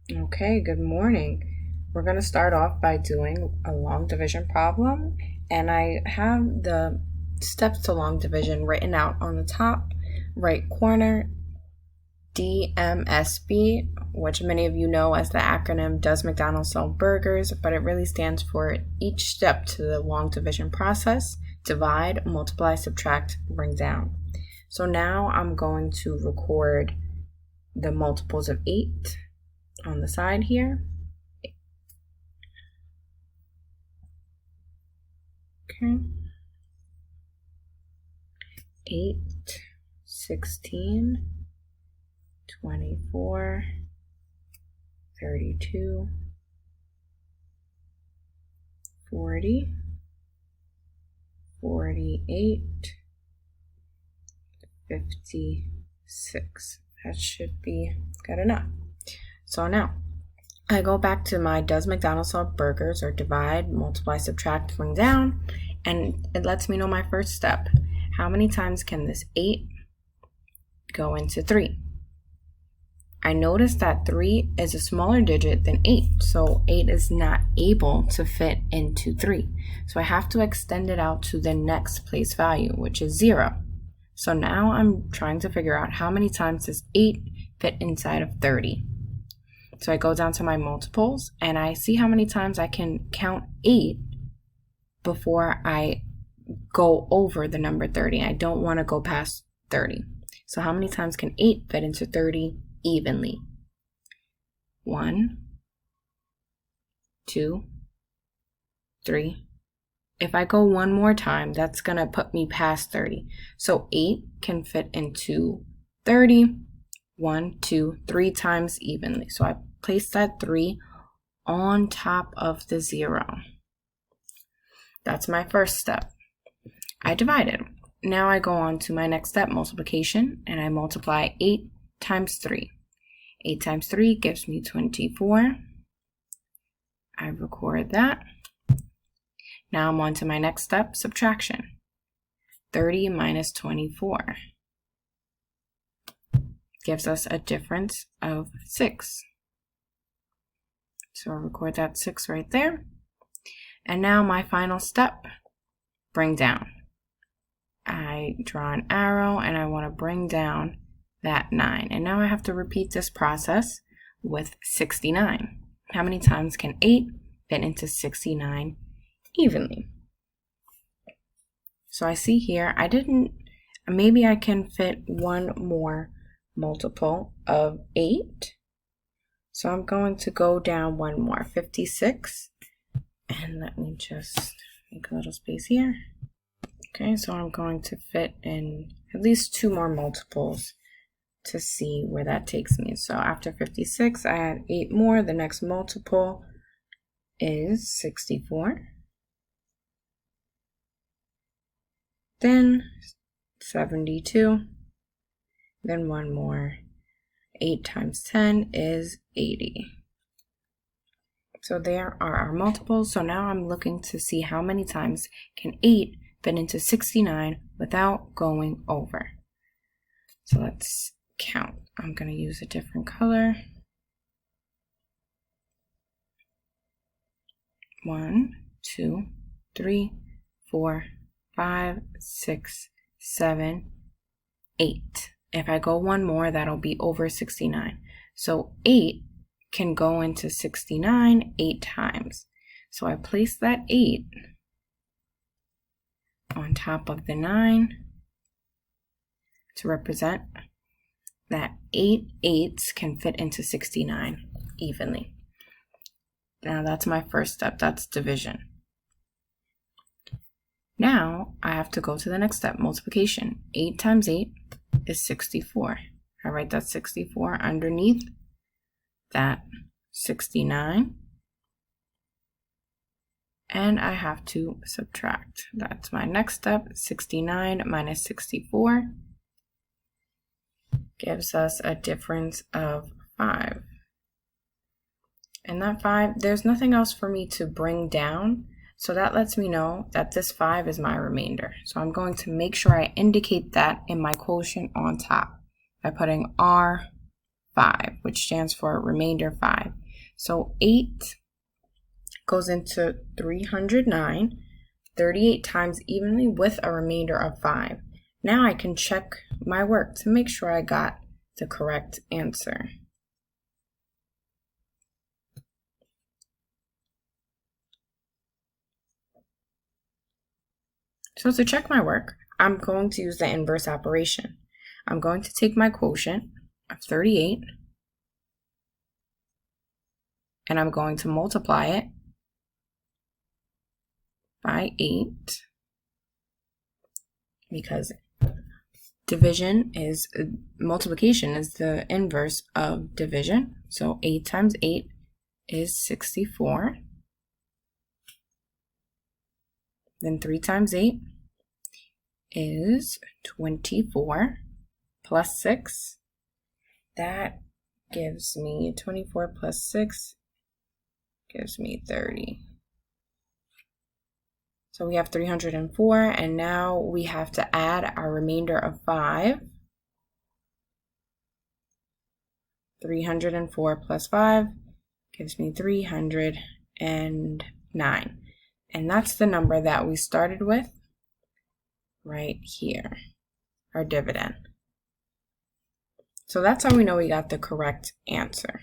Okay, good morning. We're going to start off by doing a long division problem, and I have the steps to long division written out on the top right corner. DMSB, which many of you know as the acronym Does McDonald's Sell Burgers, but it really stands for each step to the long division process: divide, multiply, subtract, bring down. So now I'm going to record the multiples of 8 on the side here. Okay. 8, 16, 24, 32, 40, 48, 56. That should be good enough. So now I go back to my Does McDonald's Sell Burgers, or divide, multiply, subtract, bring down, and it lets me know my first step. How many times can this 8 go into 3? I notice that 3 is a smaller digit than 8, so 8 is not able to fit into 3. So I have to extend it out to the next place value, which is 0. So now I'm trying to figure out how many times does 8 fit inside of 30. So I go down to my multiples and I see how many times I can count 8 before I go over the number 30. I don't want to go past 30. So how many times can 8 fit into 30 evenly? 1, 2, 3. If I go one more time, that's going to put me past 30. So 8 can fit into 30, 1, 2, 3 times evenly. So I place that 3 on top of the 0. That's my first step. I divided. Now I go on to my next step, multiplication, and I multiply 8 times 3. 8 times 3 gives me 24. I record that. Now I'm on to my next step, subtraction. 30 minus 24 gives us a difference of 6. So I'll record that 6 right there. And now my final step, bring down. I draw an arrow and I want to bring down that 9. And now I have to repeat this process with 69. How many times can 8 fit into 69 evenly? So I see here, maybe I can fit one more multiple of 8. So I'm going to go down one more, 56. And let me just make a little space here. Okay, so I'm going to fit in at least 2 more multiples to see where that takes me. So after 56, I add 8 more. The next multiple is 64. Then 72. Then one more. 8 times 10 is 80. So there are our multiples. So now I'm looking to see how many times can 8 fit into 69 without going over. So let's count. I'm going to use a different color. 1, 2, 3, 4, 5, 6, 7, 8. If I go one more, that'll be over 69. So 8 can go into 69 8 times. So I place that 8 on top of the 9 to represent that 8 8s can fit into 69 evenly. Now that's my first step, that's division. Now I have to go to the next step, multiplication. 8 times 8 is 64. I write that 64 underneath that 69. And I have to subtract. That's my next step. 69 minus 64 gives us a difference of 5. And that 5, there's nothing else for me to bring down. So that lets me know that this 5 is my remainder. So I'm going to make sure I indicate that in my quotient on top by putting R5. 5, which stands for remainder 5. So 8 goes into 309, 38 times evenly with a remainder of 5. Now I can check my work to make sure I got the correct answer. So to check my work, I'm going to use the inverse operation. I'm going to take my quotient of 38 and I'm going to multiply it by 8 because multiplication is the inverse of division. So 8 times 8 is 64. Then 3 times 8 is 24 plus 6. That gives me 24 plus 6 gives me 30. So we have 304, and now we have to add our remainder of 5. 304 plus 5 gives me 309. And that's the number that we started with right here, our dividend. So that's how we know we got the correct answer.